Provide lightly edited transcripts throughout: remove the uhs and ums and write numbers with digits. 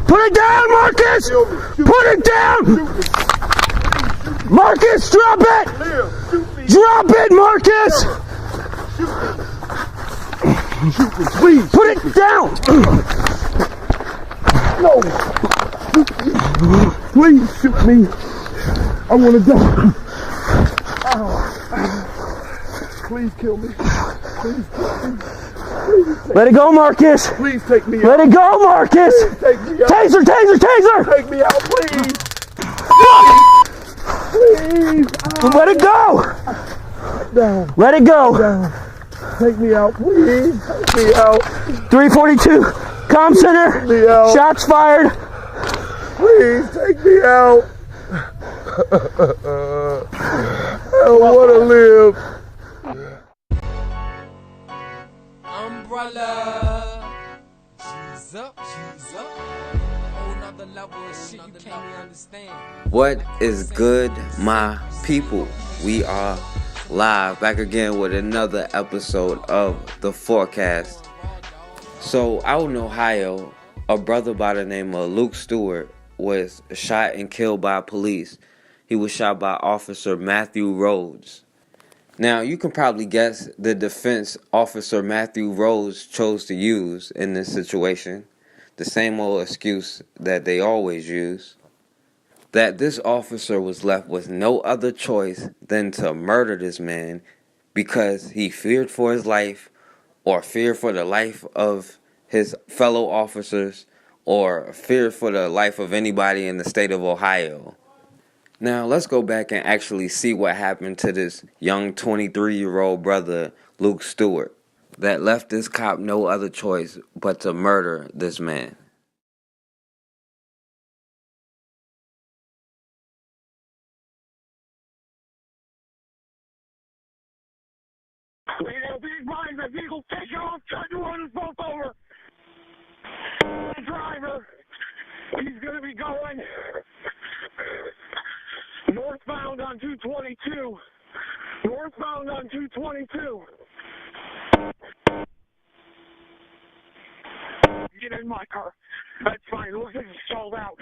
Put it down, Marcus! Put it down! Marcus, drop it! Drop it, Marcus! Shoot me, please. Put it down! No. Please shoot me. I want to die. Please kill me. Please kill me. Let it go, Marcus! Please take me out. Let it go, Marcus! Please take me out. Taser, taser, taser! Take me out, please. Please. Let it go! Down. Let it go! Down. Take me out, please. Take me out. 342, comm center. Take me out. Shots fired. Please take me out. I don't want to live. Umbrella. She's up, she's up. Whole nother level of shit you can't even understand. What is good, my people? We are live back again with another episode of The Forecast. So out in Ohio, a brother by the name of Luke Stewart was shot and killed by police. He was shot by Officer Matthew Rhodes. Now, you can probably guess the defense Officer Matthew Rhodes chose to use in this situation. The same old excuse that they always use. That this officer was left with no other choice than to murder this man because he feared for his life or feared for the life of his fellow officers or feared for the life of anybody in the state of Ohio. Now, let's go back and actually see what happened to this young 23-year-old brother, Luke Stewart, that left this cop no other choice but to murder this man. The vehicle take off, try to run us both over. The driver, he's going to be going northbound on 222. Northbound on 222. Get in my car. That's fine. Looks like it's sold out.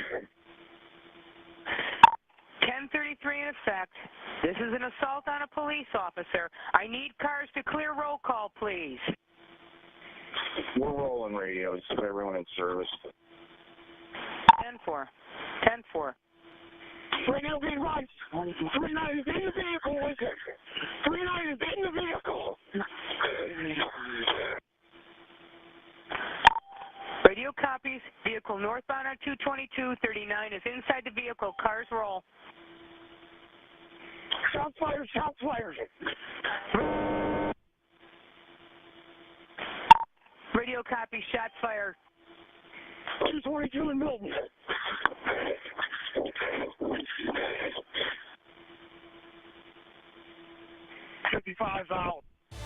1033 in effect. This is an assault on a police officer. I need cars to clear roll call, please. We're rolling radios. Put everyone in service. 10-4. 10-4. Right now, being right. 3-9 is in the vehicle. 3-9 is in the vehicle. Radio copies. Vehicle northbound on 222. 39 is inside the vehicle. Cars roll. Shots fired, shots fired. Radio copy, shots fired. 222 in Milton. 55 out.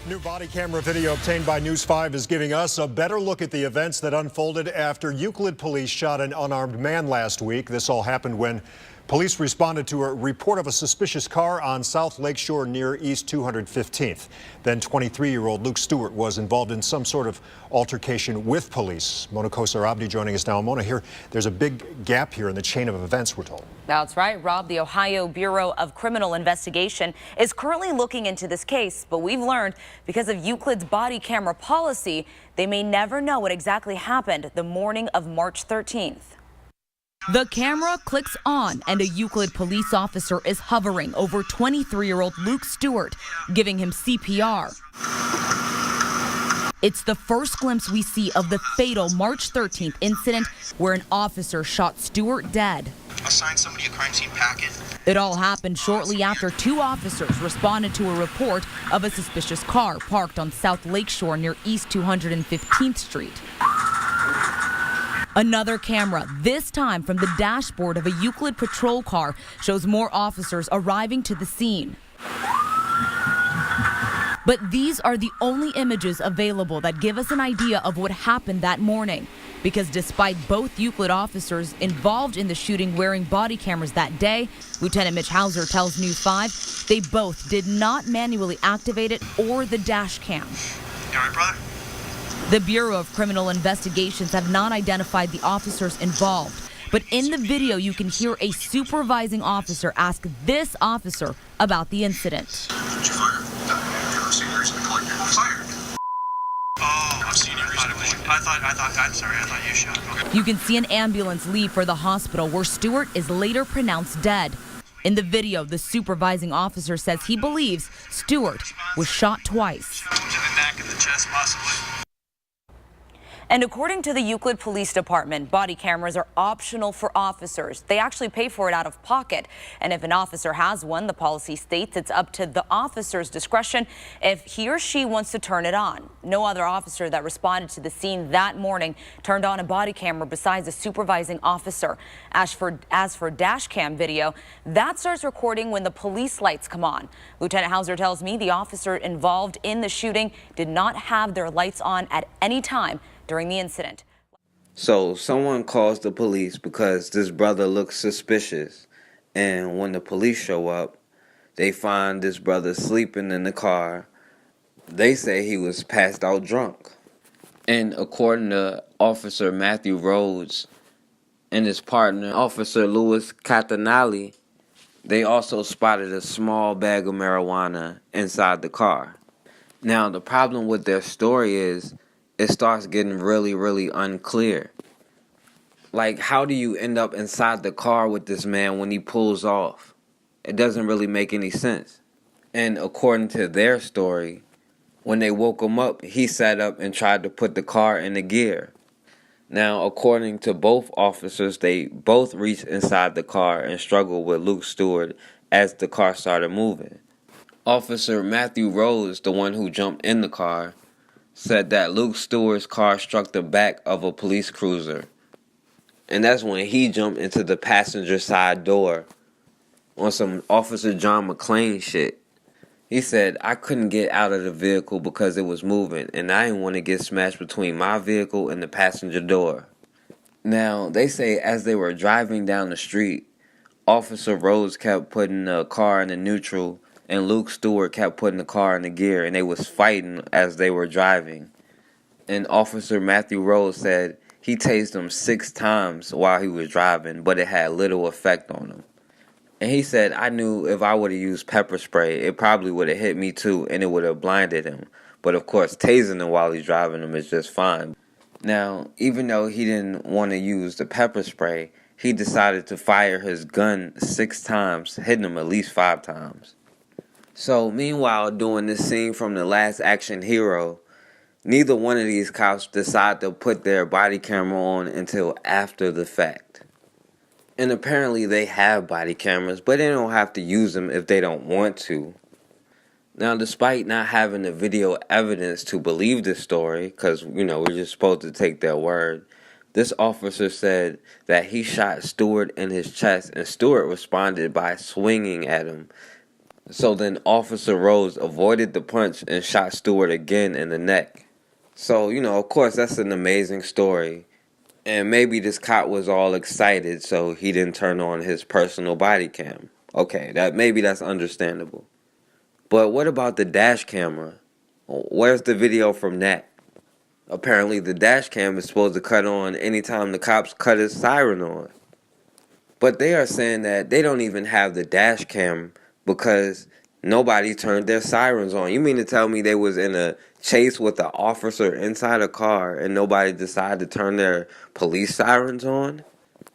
New body camera video obtained by News 5 is giving us a better look at the events that unfolded after Euclid police shot an unarmed man last week. This all happened when police responded to a report of a suspicious car on South Lakeshore near East 215th. Then 23-year-old Luke Stewart was involved in some sort of altercation with police. Mona Kosar Abdi joining us now. Mona, here, there's a big gap here in the chain of events, we're told. That's right, Rob. The Ohio Bureau of Criminal Investigation is currently looking into this case, but we've learned because of Euclid's body camera policy, they may never know what exactly happened the morning of March 13th. The camera clicks on and a Euclid police officer is hovering over 23-year-old Luke Stewart, giving him CPR. It's the first glimpse we see of the fatal March 13th incident where an officer shot Stewart dead. Assign somebody a crime scene packet. It all happened shortly after two officers responded to a report of a suspicious car parked on South Lakeshore near East 215th Street. Another camera, this time from the dashboard of a Euclid patrol car, shows more officers arriving to the scene. But these are the only images available that give us an idea of what happened that morning. Because despite both Euclid officers involved in the shooting wearing body cameras that day, Lieutenant Mitch Hauser tells News 5, they both did not manually activate it or the dash cam. You all right, brother? The Bureau of Criminal Investigations have not identified the officers involved, but in the video you can hear a supervising officer ask this officer about the incident. Did you fire? Fired. Oh, I've seen it recently. I thought you shot. Okay. You can see an ambulance leave for the hospital where Stewart is later pronounced dead. In the video, the supervising officer says he believes Stewart was shot twice. To the neck and the chest, possibly. And according to the Euclid Police Department, body cameras are optional for officers. They actually pay for it out of pocket. And if an officer has one, the policy states it's up to the officer's discretion if he or she wants to turn it on. No other officer that responded to the scene that morning turned on a body camera besides a supervising officer. As for dash cam video, that starts recording when the police lights come on. Lieutenant Hauser tells me the officer involved in the shooting did not have their lights on at any time during the incident. So someone calls the police because this brother looks suspicious. And when the police show up, they find this brother sleeping in the car. They say he was passed out drunk. And according to Officer Matthew Rhodes and his partner, Officer Louis Catalani, they also spotted a small bag of marijuana inside the car. Now, the problem with their story is it starts getting really, really unclear. Like, how do you end up inside the car with this man when he pulls off? It doesn't really make any sense. And according to their story, when they woke him up, he sat up and tried to put the car in the gear. Now, according to both officers, they both reached inside the car and struggled with Luke Stewart as the car started moving. Officer Matthew Rhodes, the one who jumped in the car, said that Luke Stewart's car struck the back of a police cruiser. And that's when he jumped into the passenger side door on some Officer John McClane shit. He said, I couldn't get out of the vehicle because it was moving, and I didn't want to get smashed between my vehicle and the passenger door. Now, they say as they were driving down the street, Officer Rhodes kept putting the car in the neutral, and Luke Stewart kept putting the car in the gear, and they was fighting as they were driving. And Officer Matthew Rhodes said he tased him 6 times while he was driving, but it had little effect on him. And he said, I knew if I would have used pepper spray, it probably would have hit me too, and it would have blinded him. But of course, tasing him while he's driving him is just fine. Now, even though he didn't want to use the pepper spray, he decided to fire his gun 6 times, hitting him at least 5 times. So, meanwhile, doing this scene from The Last Action Hero, neither one of these cops decide to put their body camera on until after the fact. And apparently they have body cameras, but they don't have to use them if they don't want to. Now, despite not having the video evidence to believe this story, because, we're just supposed to take their word, this officer said that he shot Stewart in his chest, and Stewart responded by swinging at him. So then Officer Rhodes avoided the punch and shot Stewart again in the neck. So, of course, that's an amazing story. And maybe this cop was all excited, so he didn't turn on his personal body cam. Okay, maybe that's understandable. But what about the dash camera? Where's the video from that? Apparently the dash cam is supposed to cut on anytime the cops cut his siren on. But they are saying that they don't even have the dash cam because nobody turned their sirens on. You mean to tell me they was in a chase with an officer inside a car and nobody decided to turn their police sirens on?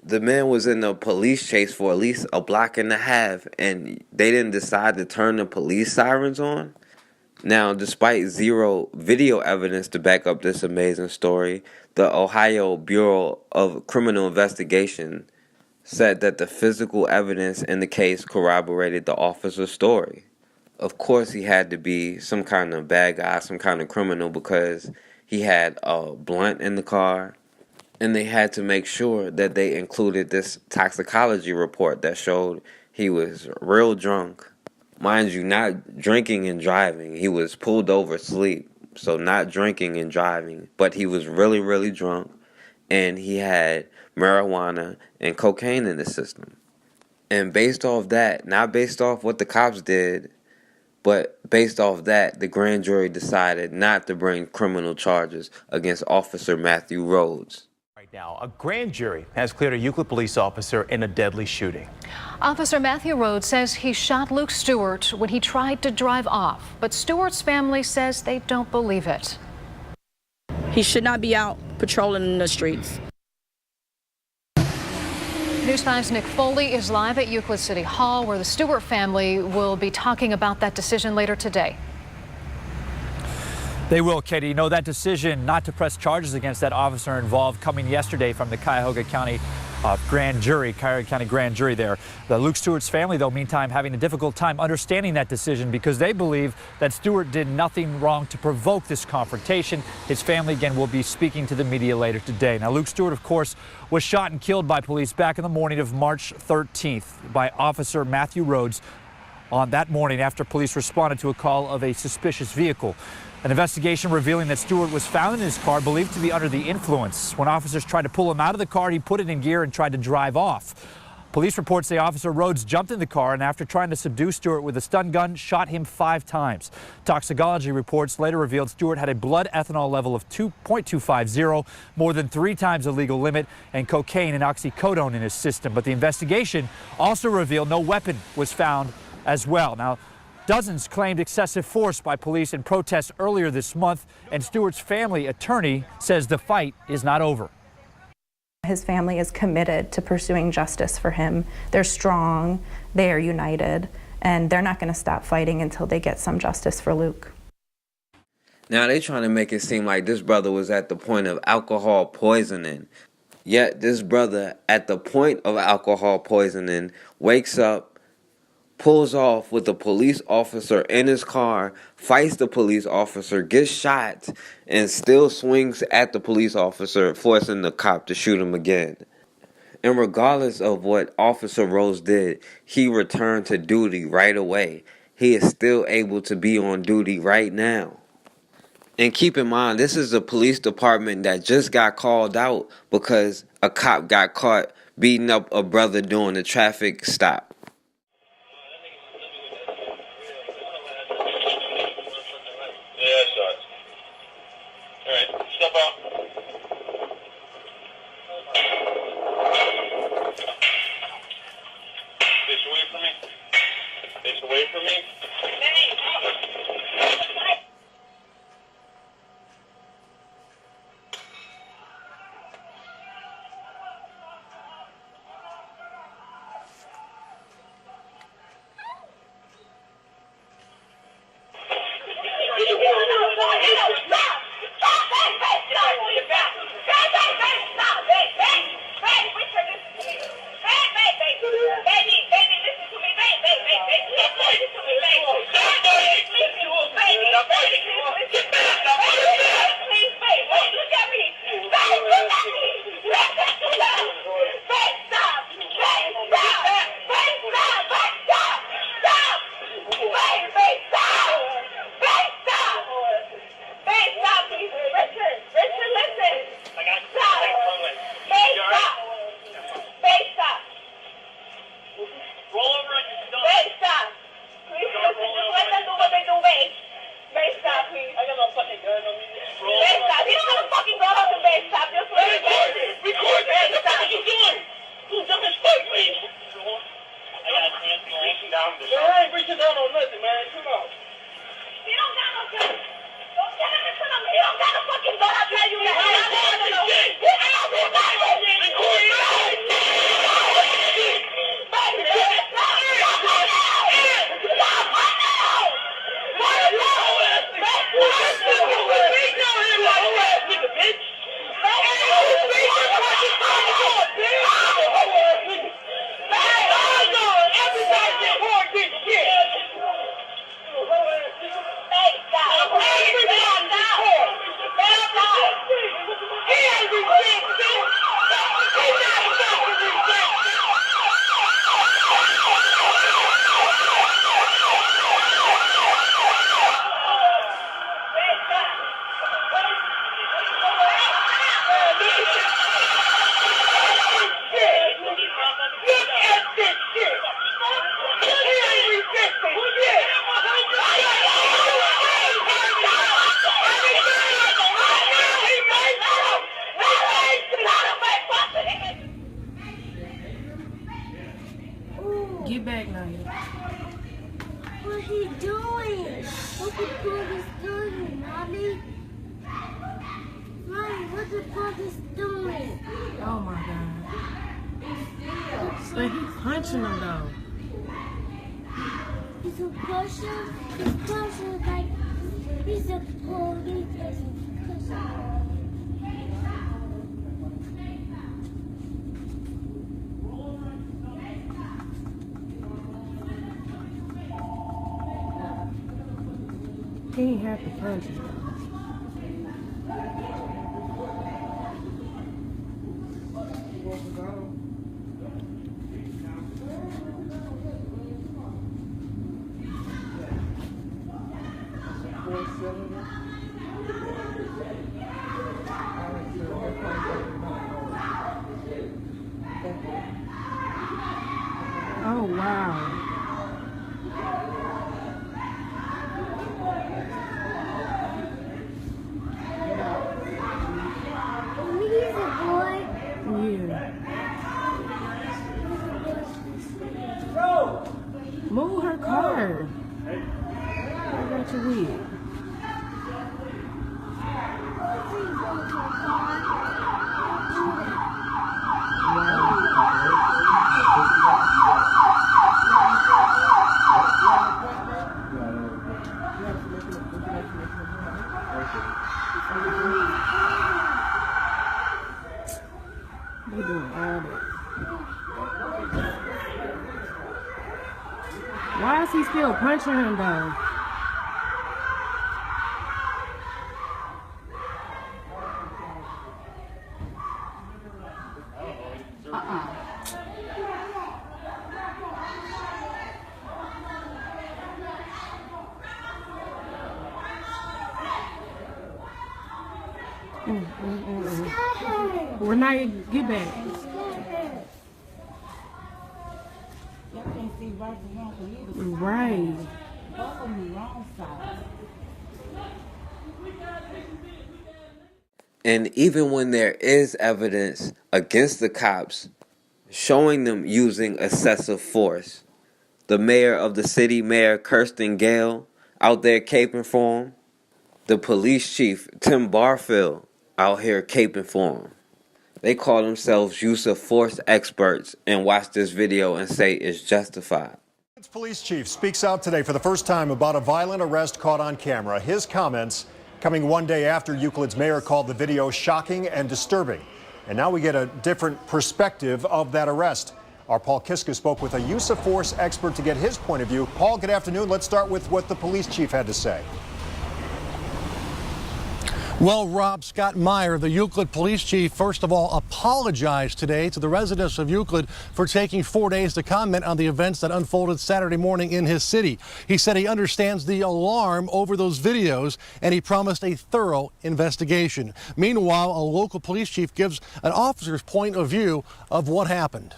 The man was in a police chase for at least a block and a half and they didn't decide to turn the police sirens on? Now, despite zero video evidence to back up this amazing story, the Ohio Bureau of Criminal Investigation said that the physical evidence in the case corroborated the officer's story. Of course, he had to be some kind of bad guy, some kind of criminal, because he had a blunt in the car, and they had to make sure that they included this toxicology report that showed he was real drunk. Mind you, not drinking and driving. He was pulled over asleep, so not drinking and driving, but he was really, really drunk, and he had marijuana and cocaine in his system. And based off that, not based off what the cops did, But based off that, the grand jury decided not to bring criminal charges against Officer Matthew Rhodes. Right now, a grand jury has cleared a Euclid police officer in a deadly shooting. Officer Matthew Rhodes says he shot Luke Stewart when he tried to drive off, but Stewart's family says they don't believe it. He should not be out patrolling in the streets. News 5's Nick Foley is live at Euclid City Hall, where the Stewart family will be talking about that decision later today. They will, Katie. You know, that decision not to press charges against that officer involved coming yesterday from the Cuyahoga County grand jury, Cuyahoga County grand jury there. The Luke Stewart's family, though, meantime, having a difficult time understanding that decision because they believe that Stewart did nothing wrong to provoke this confrontation. His family, again, will be speaking to the media later today. Now, Luke Stewart, of course, was shot and killed by police back in the morning of March 13th by Officer Matthew Rhodes on that morning after police responded to a call of a suspicious vehicle. An investigation revealing that Stewart was found in his car believed to be under the influence. When officers tried to pull him out of the car, he put it in gear and tried to drive off. Police reports say Officer Rhodes jumped in the car and after trying to subdue Stewart with a stun gun, shot him 5 times. Toxicology reports later revealed Stewart had a blood ethanol level of 2.250, more than 3 times the legal limit, and cocaine and oxycodone in his system. But the investigation also revealed no weapon was found as well. Now, dozens claimed excessive force by police in protests earlier this month, and Stewart's family attorney says the fight is not over. His family is committed to pursuing justice for him. They're strong, they are united, and they're not going to stop fighting until they get some justice for Luke. Now they're trying to make it seem like this brother was at the point of alcohol poisoning. Yet this brother, at the point of alcohol poisoning, wakes up, pulls off with a police officer in his car, fights the police officer, gets shot, and still swings at the police officer, forcing the cop to shoot him again. And regardless of what Officer Rhodes did, he returned to duty right away. He is still able to be on duty right now. And keep in mind, this is a police department that just got called out because a cop got caught beating up a brother during a traffic stop. Step out. Face away from me. Face away from me. What's he doing? What the fuck is doing, Mommy? Mommy, what the fuck is doing? Oh my God. So he's punching him though. He's a pusher. He's pushing like he's a police. He's a pusher. He ain't have to punch him. Oh, wow. Move her car. I got your wheel. They doing all that. Why is he still punching him though? Renee, get back. Right. And even when there is evidence against the cops showing them using excessive force, the mayor of the city, Mayor Kirsten Gale, out there caping for him, the police chief, Tim Barfield, out here caping for him. They call themselves use of force experts and watch this video and say it's justified. Police chief speaks out today for the first time about a violent arrest caught on camera. His comments coming one day after Euclid's mayor called the video shocking and disturbing. And now we get a different perspective of that arrest. Our Paul Kiska spoke with a use of force expert to get his point of view. Paul, good afternoon. Let's start with what the police chief had to say. Well, Rob, Scott Meyer, the Euclid police chief, first of all, apologized today to the residents of Euclid for taking 4 days to comment on the events that unfolded Saturday morning in his city. He said he understands the alarm over those videos, and he promised a thorough investigation. Meanwhile, a local police chief gives an officer's point of view of what happened.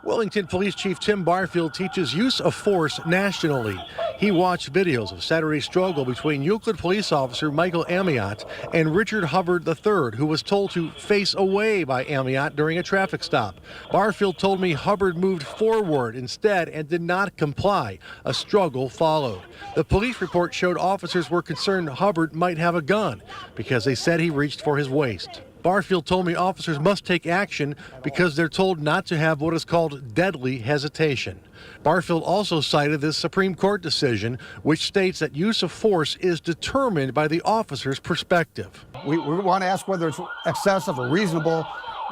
Wellington Police Chief Tim Barfield teaches use of force nationally. He watched videos of Saturday's struggle between Euclid police officer Michael Amiot and Richard Hubbard III, who was told to face away by Amiot during a traffic stop. Barfield told me Hubbard moved forward instead and did not comply. A struggle followed. The police report showed officers were concerned Hubbard might have a gun because they said he reached for his waist. Barfield told me officers must take action because they're told not to have what is called deadly hesitation. Barfield also cited this Supreme Court decision, which states that use of force is determined by the officer's perspective. We want to ask whether it's excessive or reasonable.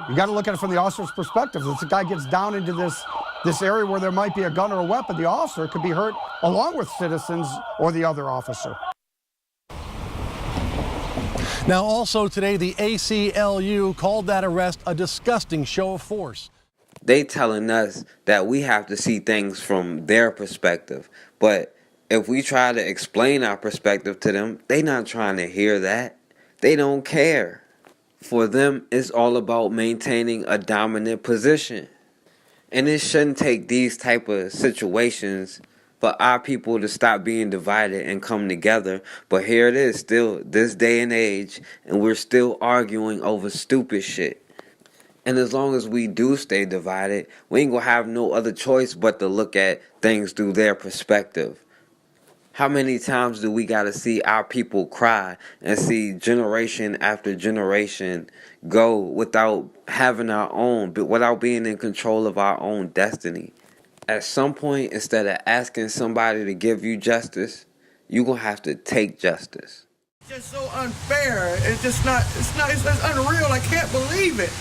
You got to look at it from the officer's perspective. If the guy gets down into this area where there might be a gun or a weapon, the officer could be hurt along with citizens or the other officer. Now, also today, the ACLU called that arrest a disgusting show of force. They telling us that we have to see things from their perspective. But if we try to explain our perspective to them, they not trying to hear that. They don't care. For them, it's all about maintaining a dominant position. And it shouldn't take these type of situations for our people to stop being divided and come together. But here it is, still this day and age, and we're still arguing over stupid shit. And as long as we do stay divided, we ain't gonna have no other choice but to look at things through their perspective. How many times do we gotta see our people cry and see generation after generation go without having our own, but without being in control of our own destiny? At some point, instead of asking somebody to give you justice, you're gonna have to take justice. It's just so unfair. It's just it's unreal. I can't believe it.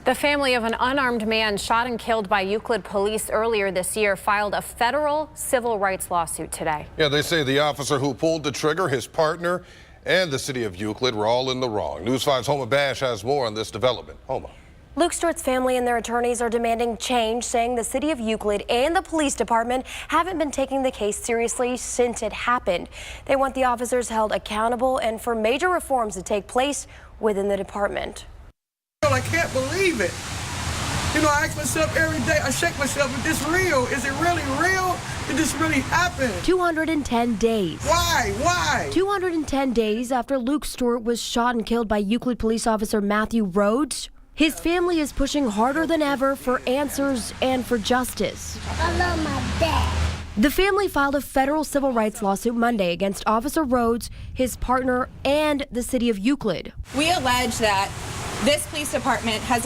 The family of an unarmed man shot and killed by Euclid police earlier this year filed a federal civil rights lawsuit today. Yeah, they say the officer who pulled the trigger, his partner, and the city of Euclid were all in the wrong. News 5's Homa Bash has more on this development. Homa. Luke Stewart's family and their attorneys are demanding change, saying the city of Euclid and the police department haven't been taking the case seriously since it happened. They want the officers held accountable and for major reforms to take place within the department. I can't believe it. You know, I ask myself every day, I shake myself, is this real? Is it really real? Did this really happen? 210 days. Why? 210 days after Luke Stewart was shot and killed by Euclid police officer Matthew Rhodes, his family is pushing harder than ever for answers and for justice. I love my dad. The family filed a federal civil rights lawsuit Monday against Officer Rhodes, his partner, and the city of Euclid. We allege that this police department has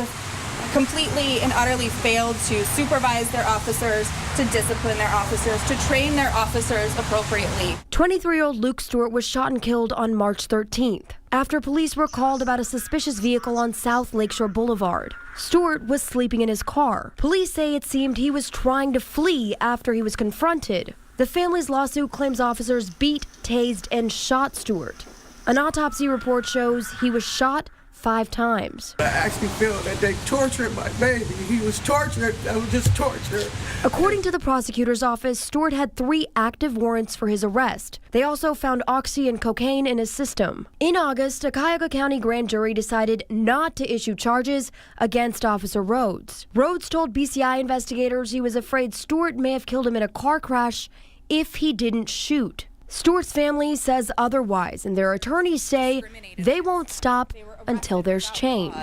completely and utterly failed to supervise their officers, to discipline their officers, to train their officers appropriately. 23-year-old Luke Stewart was shot and killed on March 13th after police were called about a suspicious vehicle on South Lakeshore Boulevard. Stewart was sleeping in his car. Police say it seemed he was trying to flee after he was confronted. The family's lawsuit claims officers beat, tased, and shot Stewart. An autopsy report shows he was shot 5 times. I actually feel that they tortured my baby. He was tortured. That was just torture. According to the prosecutor's office, Stewart had 3 active warrants for his arrest. They also found oxy and cocaine in his system. In August, a Cuyahoga County grand jury decided not to issue charges against Officer Rhodes. Rhodes told BCI investigators he was afraid Stewart may have killed him in a car crash if he didn't shoot. Stewart's family says otherwise, and their attorneys say they won't stop until there's change.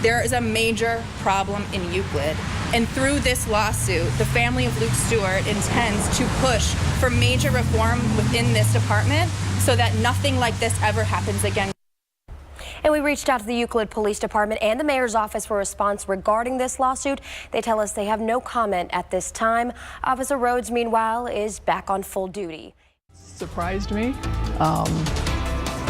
There is a major problem in Euclid, and through this lawsuit, the family of Luke Stewart intends to push for major reform within this department so that nothing like this ever happens again. And we reached out to the Euclid Police Department and the mayor's office for a response regarding this lawsuit. They tell us they have no comment at this time. Officer Rhodes, meanwhile, is back on full duty. Surprised me.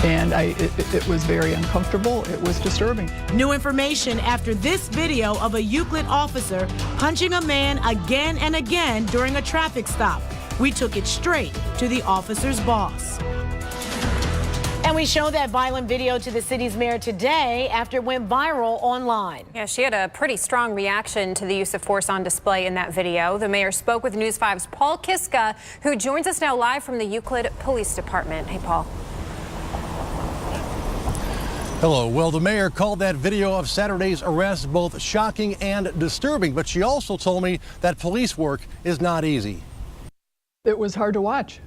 And it was very uncomfortable. It was disturbing. New information after this video of a Euclid officer punching a man again and again during a traffic stop. We took it straight to the officer's boss. And we show that violent video to the city's mayor today after it went viral online. Yeah, she had a pretty strong reaction to the use of force on display in that video. The mayor spoke with News 5's Paul Kiska, who joins us now live from the Euclid Police Department. Hey, Paul. Hello. Well, the mayor called that video of Saturday's arrest both shocking and disturbing, but she also told me that police work is not easy. It was hard to watch.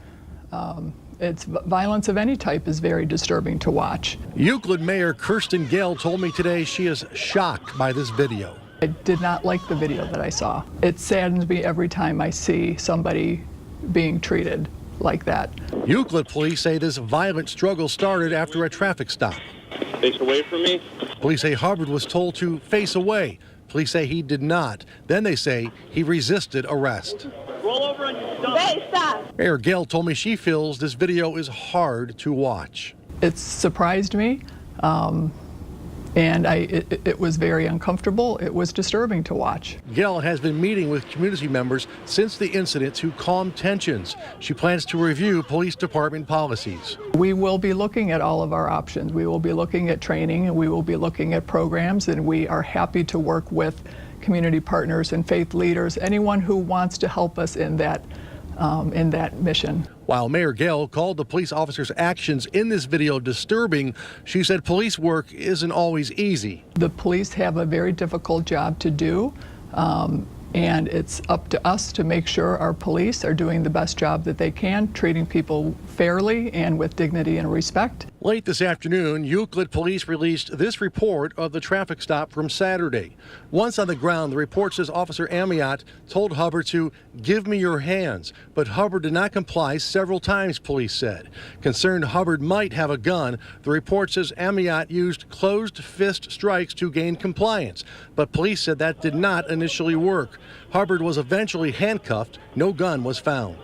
Violence of any type is very disturbing to watch. Euclid Mayor Kirsten Gale told me today she is shocked by this video. I did not like the video that I saw. It saddens me every time I see somebody being treated like that. Euclid police say this violent struggle started after a traffic stop. Face away from me. Police say Hubbard was told to face away. Police say he did not. Then they say he resisted arrest. Roll over on your stomach. Hey, stop. Mayor Gale told me she feels this video is hard to watch. It surprised me, and it was very uncomfortable. It was disturbing to watch. Gale has been meeting with community members since the incident to calm tensions. She plans to review police department policies. We will be looking at all of our options. We will be looking at training, and we will be looking at programs, and we are happy to work with community partners and faith leaders, anyone who wants to help us in that mission. While Mayor Gale called the police officers' actions in this video disturbing, she said police work isn't always easy. The police have a very difficult job to do, and it's up to us to make sure our police are doing the best job that they can, treating people fairly and with dignity and respect. Late this afternoon, Euclid police released this report of the traffic stop from Saturday. Once on the ground, the report says Officer Amiot told Hubbard to give me your hands, but Hubbard did not comply several times, police said. Concerned Hubbard might have a gun, the report says Amiot used closed fist strikes to gain compliance, but police said that did not initially work. Hubbard was eventually handcuffed. No gun was found.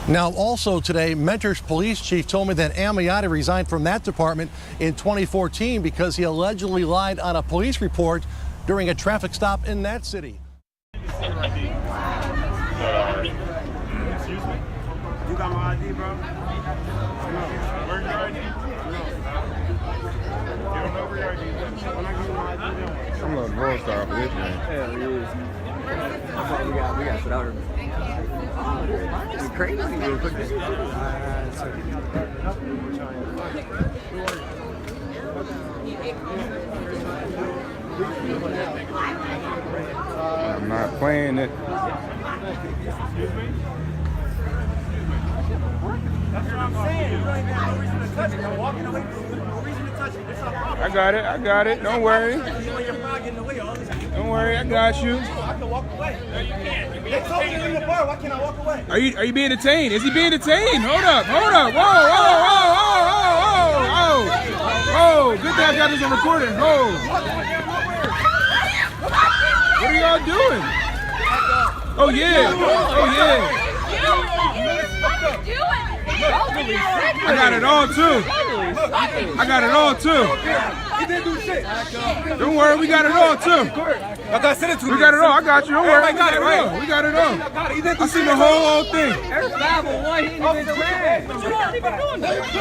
Now, also today, Mentor's police chief told me that Amiot resigned from that department in 2014 because he allegedly lied on a police report during a traffic stop in that city. Excuse me? You got my ID, bro? No. Where's your ID? No. You don't know where your ID is? When I give you my ID, then I'm a road star for this, man. Hell, he is. That's why we got sit out here. It's crazy. I'm not playing it. Excuse me? That's what I'm saying. You don't even have no reason to touch it. I'm walking away. No reason to touch it. It's not a problem. I got it. Don't worry. Don't worry, I got you. I can walk away. No, you can't. They told me to leave the bar. Why can't I walk away? Are you being detained? Is he being detained? Hold up. Whoa. Whoa. Good thing I got this on recording. Whoa. What are y'all doing? Oh yeah. I got it all too. He didn't do shit. Don't worry, we got it all too. I got sent it to me. We got it all. I got you. Don't worry. I got it right. We got it all. I seen the whole thing. There's 501. He ain't even trying. What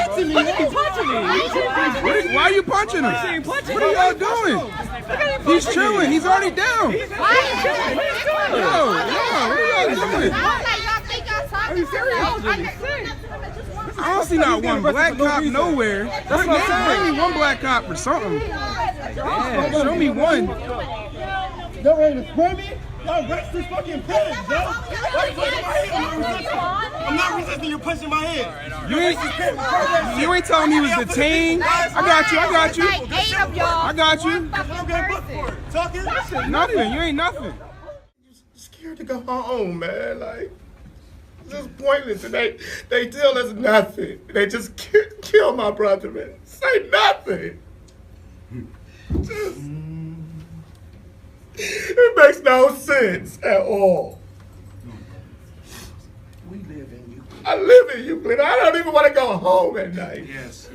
you doing? You're punching me. Why are you punching him? What are y'all doing? He's chilling. He's already down. No. What are y'all doing? Are you serious? I don't see not one black cop nowhere. That's what I'm saying. Bring me one black cop or something. Show me one. Y'all ready to spray me? Y'all rest this fucking pen, yo. Why you pushing my head? I'm not resisting you pushing my head. You ain't telling me he was detained. I got you. I got you. I'm getting booked for it. Talking? Nothing. You ain't nothing. Scared to go home, man. Like, this is pointless. And they tell us nothing. They just kill my brother, man. Say nothing. It makes no sense at all. We live in Euclid. I live in Euclid. I don't even want to go home at night. Yes.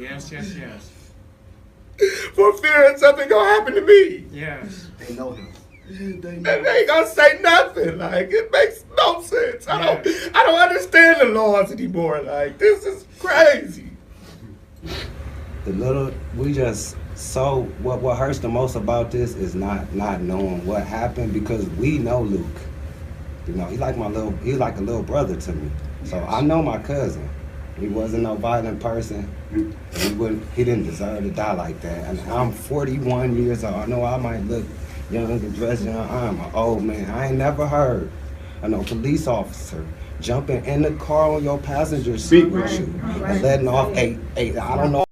For fear that something gonna happen to me. Yes. They know him. And they ain't gonna say nothing. Like, it makes no sense. I don't understand the laws anymore. Like, this is crazy. So what hurts the most about this is not knowing what happened, because we know Luke. You know, he's like a little brother to me. So I know my cousin. He wasn't no violent person. He didn't deserve to die like that. And I'm 41 years old. I know I might look young and dressed young. I'm an old man. I ain't never heard of no police officer jumping in the car on your passenger seat with you and letting off I don't know